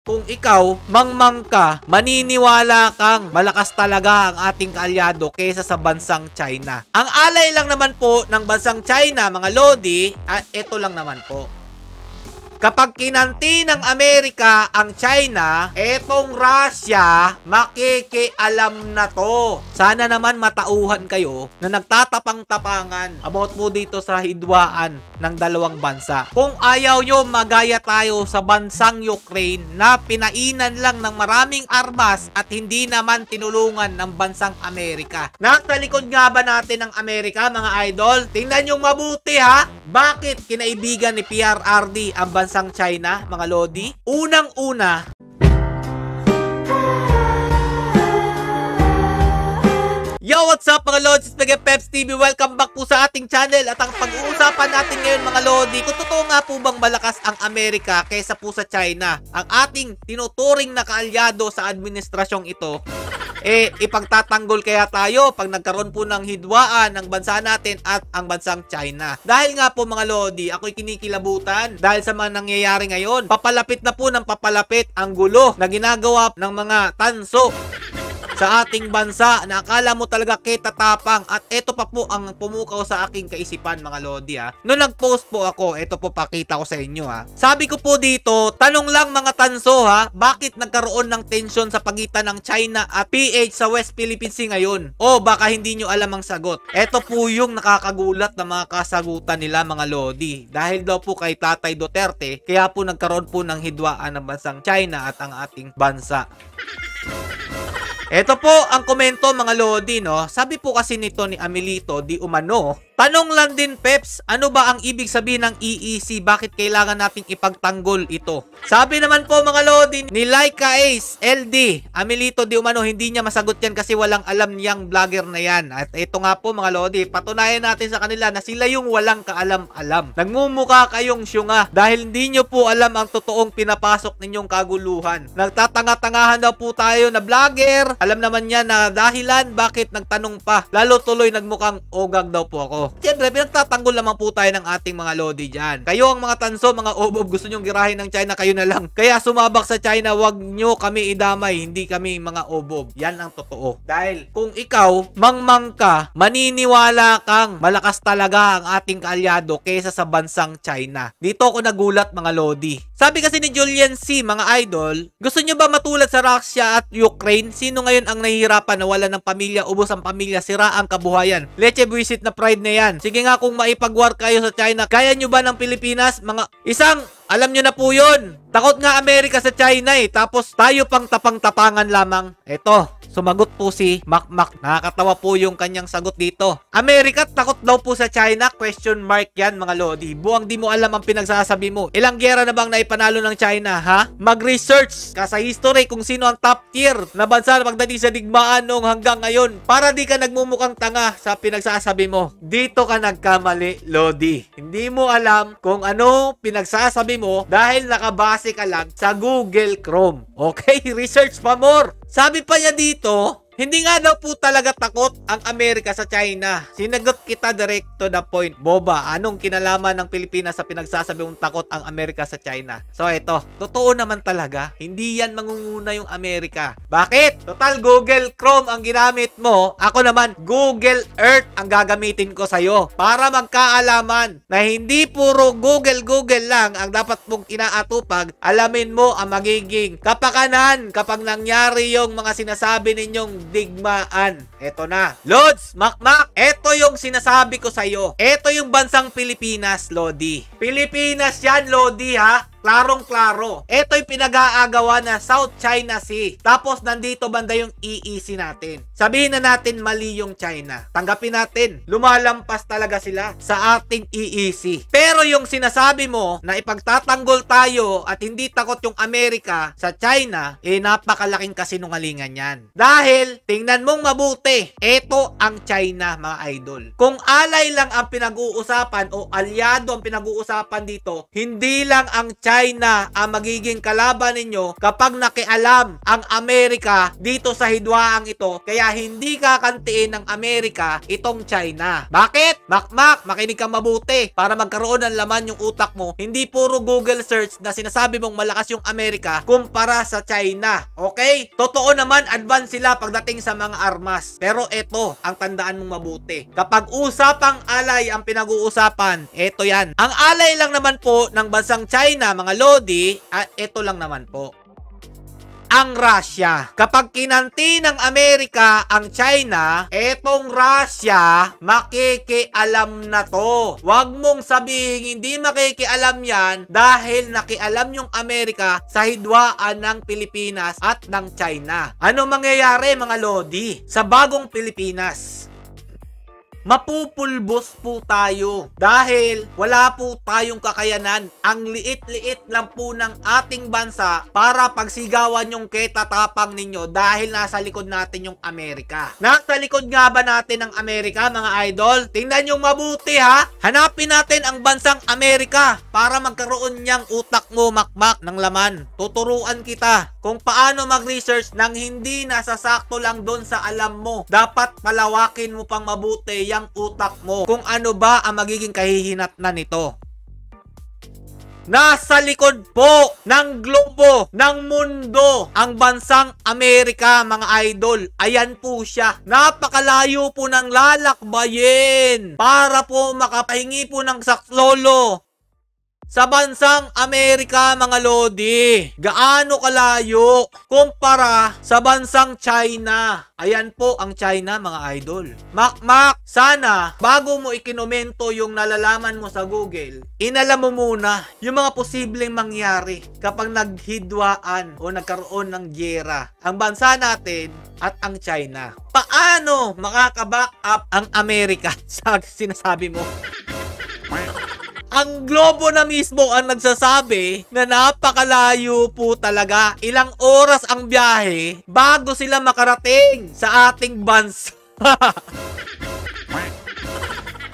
Kung ikaw, mangmang ka, maniniwala kang malakas talaga ang ating kaalyado kaysa sa bansang China. Ang alay lang naman po ng bansang China, mga lodi, at ito lang naman po. Kapag kinanti ng Amerika ang China, etong Russia, makikialam na to. Sana naman matauhan kayo na nagtatapang-tapangan about po dito sa hidwaan ng dalawang bansa. Kung ayaw nyo, magaya tayo sa bansang Ukraine na pinainan lang ng maraming armas at hindi naman tinulungan ng bansang Amerika. Nasa likod nga ba natin ng Amerika, mga idol? Tingnan nyo mabuti ha. Bakit kinaibigan ni PRRD ang bansang China, mga lodi? Unang-una, yo, what's up mga lodi? It's Peps TV. Welcome back po sa ating channel. At ang pag-uusapan natin ngayon, mga lodi, kung totoo nga po bang malakas ang Amerika kaysa po sa China, ang ating tinuturing na kaalyado sa administrasyong ito, ipagtatanggol kaya tayo pag nagkaroon po ng hidwaan ng bansa natin at ang bansang China. Dahil nga po, mga lodi, ako'y kinikilabutan dahil sa mga nangyayari ngayon. Papalapit na po ng papalapit ang gulo na ginagawa ng mga tanso sa ating bansa na akala mo talaga kitatapang. At ito pa po ang pumukaw sa aking kaisipan, mga lodi ha. Noong nag-post po ako, ito po pakita ko sa inyo ha. Sabi ko po dito, tanong lang mga tanso ha, bakit nagkaroon ng tensyon sa pagitan ng China at PH sa West Philippine Sea ngayon? O baka hindi nyo alam ang sagot. Ito po yung nakakagulat na mga kasagutan nila, mga lodi. Dahil daw po kay Tatay Duterte, kaya po nagkaroon po ng hidwaan ng bansang China at ang ating bansa. Ito po ang komento, mga lodi, no? Sabi po kasi nito ni Amelito Di Umano, tanong lang din, Peps, ano ba ang ibig sabihin ng EEC? Bakit kailangan nating ipagtanggol ito? Sabi naman po, mga lodi, ni Laika Ace LD, Amelito Di Umano, hindi niya masagot yan kasi walang alam niyang vlogger na yan. At ito nga po, mga lodi, patunayan natin sa kanila na sila yung walang kaalam-alam. Nagmumukha kayong syunga dahil hindi nyo po alam ang totoong pinapasok ninyong kaguluhan. Nagtatanga-tangahan daw po tayo na vlogger. Alam naman niya na dahilan bakit nagtanong pa. Lalo tuloy nagmukhang ogag daw po ako. Siyempre, pinagtatanggol naman po tayo ng ating mga lodi dyan. Kayo ang mga tanso, mga obob, gusto nyong girahin ng China, kayo na lang. Kaya sumabak sa China, wag nyo kami idamay. Hindi kami mga obob. Yan ang totoo. Dahil kung ikaw, mangmang ka, maniniwala kang malakas talaga ang ating kaalyado kaysa sa bansang China. Dito ako nagulat, mga lodi. Sabi kasi ni Julian C, mga idol, gusto nyo ba matulad sa Russia at Ukraine? Sino ngayon ang nahihirapan na wala ng pamilya, ubos ang pamilya, sira ang kabuhayan? Leche buwisit na pride na yan. Sige nga, kung maipag-war kayo sa China, kaya nyo ba ng Pilipinas? Mga isang, alam nyo na po yun. Takot nga Amerika sa China tapos tayo pang tapang-tapangan lamang. Eto, sumagot po si Makmak. Nakakatawa po yung kanyang sagot dito. Amerika, takot daw po sa China? Question mark yan, mga lodi. Buwang di mo alam ang pinagsasabi mo. Ilang gera na bang naipanalo ng China, ha? Mag-research ka sa history kung sino ang top tier na bansa pagdating sa digmaan noong hanggang ngayon para di ka nagmumukhang tanga sa pinagsasabi mo. Dito ka nagkamali, lodi. Hindi mo alam kung ano pinagsasabi mo dahil nakabase ka lang sa Google Chrome. Okay? Research pa more. Sabi pa niya dito, hindi nga daw po talaga takot ang Amerika sa China. Sinagot kita direct to the point. Boba, anong kinalaman ng Pilipinas sa pinagsasabi mong takot ang Amerika sa China? So ito, totoo naman talaga. Hindi yan mangunguna yung Amerika. Bakit? Total Google Chrome ang ginamit mo. Ako naman, Google Earth ang gagamitin ko sa'yo. Para magkaalaman na hindi puro Google lang ang dapat mong inaatupag. Alamin mo ang magiging kapakanan kapag nangyari yung mga sinasabi ninyong digmaan. Eto na. Lods, Makmak, eto yung sinasabi ko sa'yo. Eto yung bansang Pilipinas, lodi. Pilipinas yan, lodi, ha? Klarong-klaro. Ito yung pinag-aagawa na South China Sea. Tapos nandito banda yung EEC natin. Sabihin na natin mali yung China. Tanggapin natin. Lumalampas talaga sila sa ating EEC. Pero yung sinasabi mo na ipagtatanggol tayo at hindi takot yung Amerika sa China, napakalaking kasinungalingan yan. Dahil, tingnan mong mabuti, ito ang China, mga idol. Kung alay lang ang pinag-uusapan o alyado ang pinag-uusapan dito, hindi lang ang China China ang magiging kalaban ninyo kapag nakialam ang Amerika dito sa hidwaang ito. Kaya hindi kakantiin ng Amerika itong China. Bakit? Makmak, makinig kang mabuti para magkaroon ng laman yung utak mo. Hindi puro Google search na sinasabi mong malakas yung Amerika kumpara sa China. Okay? Totoo naman, advance sila pagdating sa mga armas. Pero ito, ang tandaan mong mabuti. Kapag usapang alay ang pinag-uusapan, ito yan. Ang alay lang naman po ng bansang China, mga lodi, at ito lang naman po. Ang Russia. Kapag kinanti ng Amerika ang China, etong Russia, makikialam na to. Huwag mong sabihin hindi makikialam yan dahil nakialam yung Amerika sa hidwaan ng Pilipinas at ng China. Ano mangyayari mga lodi sa bagong Pilipinas? Mapupulbos po tayo dahil wala po tayong kakayanan. Ang liit-liit lang po ng ating bansa para pagsigawan yung ketatapang ninyo dahil nasa likod natin yung Amerika. Nasa likod nga ba natin ang Amerika, mga idol? Tingnan nyo mabuti ha. Hanapin natin ang bansang Amerika para magkaroon niyang utak mo makmak ng laman. Tuturuan kita kung paano mag-research nang hindi nasasakto lang doon sa alam mo. Dapat palawakin mo pang mabuti yung utak mo kung ano ba ang magiging kahihinatnan nito. Nasa likod po ng globo ng mundo ang bansang Amerika, mga idol. Ayan po siya. Napakalayo po ng lalakbayin para po makapahingi po ng saklolo sa bansang Amerika, mga lodi. Gaano kalayo kumpara sa bansang China. Ayan po ang China, mga idol. Makmak, sana bago mo ikinomento yung nalalaman mo sa Google, inalam mo muna yung mga posibleng mangyari kapag naghidwaan o nagkaroon ng giyera ang bansa natin at ang China. Paano makaka-back up ang Amerika sa sinasabi mo? Ang globo na mismo ang nagsasabi na napakalayo po talaga. Ilang oras ang biyahe bago sila makarating sa ating bansa.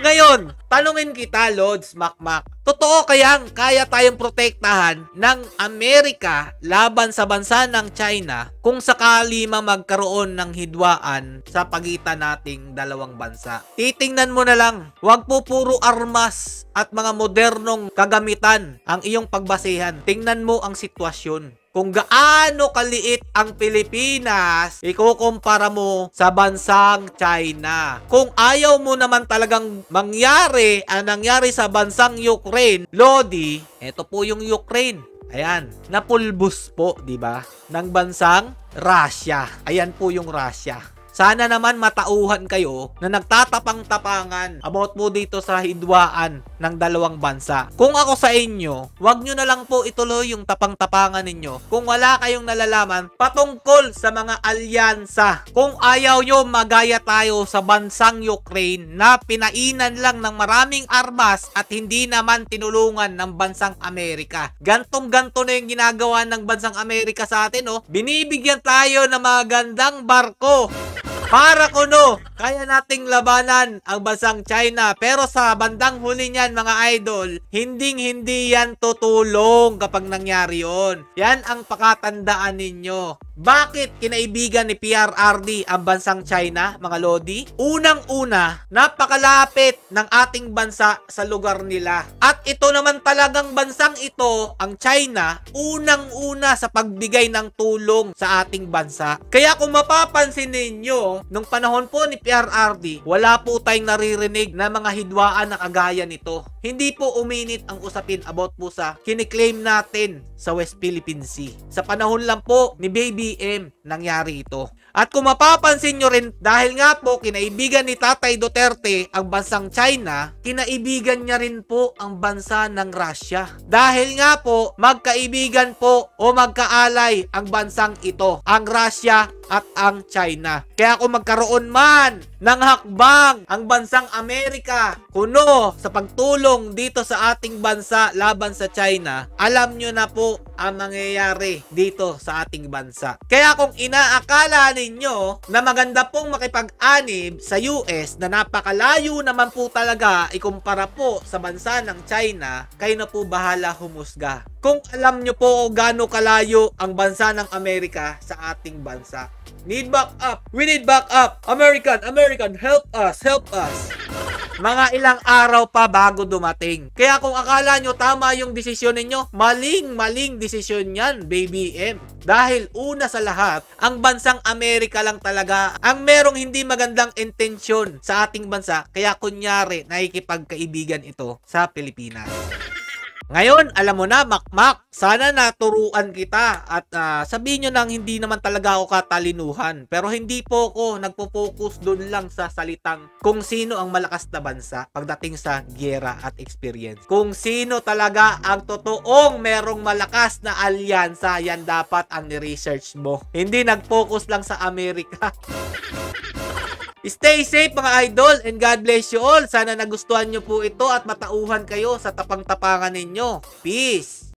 Ngayon, tanungin kita, Lods Makmak. Totoo kayang kaya tayong protektahan ng Amerika laban sa bansa ng China kung sakali magkaroon ng hidwaan sa pagitan nating dalawang bansa? Titingnan mo na lang, huwag po puro armas at mga modernong kagamitan ang iyong pagbasehan. Tingnan mo ang sitwasyon. Kung gaano kaliit ang Pilipinas, ikukumpara mo sa bansang China. Kung ayaw mo naman talagang mangyari ang nangyari sa bansang Ukraine, lodi, ito po yung Ukraine. Ayan, napulbos po, di ba? Ng bansang Russia. Ayan po yung Russia. Sana naman matauhan kayo na nagtatapang-tapangan about po dito sa hidwaan ng dalawang bansa. Kung ako sa inyo, wag nyo na lang po ituloy yung tapang-tapangan ninyo kung wala kayong nalalaman patungkol sa mga alyansa. Kung ayaw nyo, magaya tayo sa bansang Ukraine na pinainan lang ng maraming armas at hindi naman tinulungan ng bansang Amerika. Gantong-ganto na yung ginagawa ng bansang Amerika sa atin, oh. Binibigyan tayo ng mga gandang barko para kuno kaya nating labanan ang bansang China. Pero sa bandang huli niyan, mga idol, hindi yan tutulong kapag nangyari yon. Yan ang pakatandaan ninyo. Bakit kinaibigan ni PRRD ang bansang China, mga lodi? Unang-una, napakalapit ng ating bansa sa lugar nila. At ito naman talagang bansang ito, ang China, unang-una sa pagbigay ng tulong sa ating bansa. Kaya kung mapapansin ninyo, nung panahon po ni PRRD, wala po tayong naririnig na mga hidwaan na kagaya nito. Hindi po uminit ang usapin about po sa kiniklaim natin sa West Philippine Sea. Sa panahon lang po ni Baby M nangyari ito. At kung mapapansin nyo rin, dahil nga po kinaibigan ni Tatay Duterte ang bansang China, kinaibigan niya rin po ang bansa ng Russia. Dahil nga po magkaibigan po o magkaalay ang bansang ito, ang Russia at ang China. Kaya kung magkaroon man ng hakbang ang bansang Amerika kuno sa pagtulong dito sa ating bansa laban sa China, alam nyo na po ang mangyayari dito sa ating bansa. Kaya kung inaakala ninyo na maganda pong makipag-anib sa US na napakalayo naman po talaga ikumpara po sa bansa ng China, kayo na po bahala humusga kung alam nyo po gaano kalayo ang bansa ng Amerika sa ating bansa. Need back up. We need back up. American, help us, help us. Mga ilang araw pa bago dumating. Kaya kung akala nyo tama yung desisyon ninyo, maling desisyon yan, baby M. Dahil una sa lahat, ang bansang Amerika lang talaga ang merong hindi magandang intensyon sa ating bansa. Kaya kunyari, nakikipagkaibigan ito sa Pilipinas. Ngayon, alam mo na, Makmak, sana naturuan kita at sabihin nyo nang hindi naman talaga ako katalinuhan. Pero hindi po ako nagpo-focus doon lang sa salitang kung sino ang malakas na bansa pagdating sa giyera at experience. Kung sino talaga ang totoong merong malakas na alyansa, yan dapat ang ni-research mo. Hindi nag-focus lang sa Amerika. Stay safe mga idol and God bless you all. Sana nagustuhan nyo po ito at matauhan kayo sa tapang-tapangan ninyo. Peace!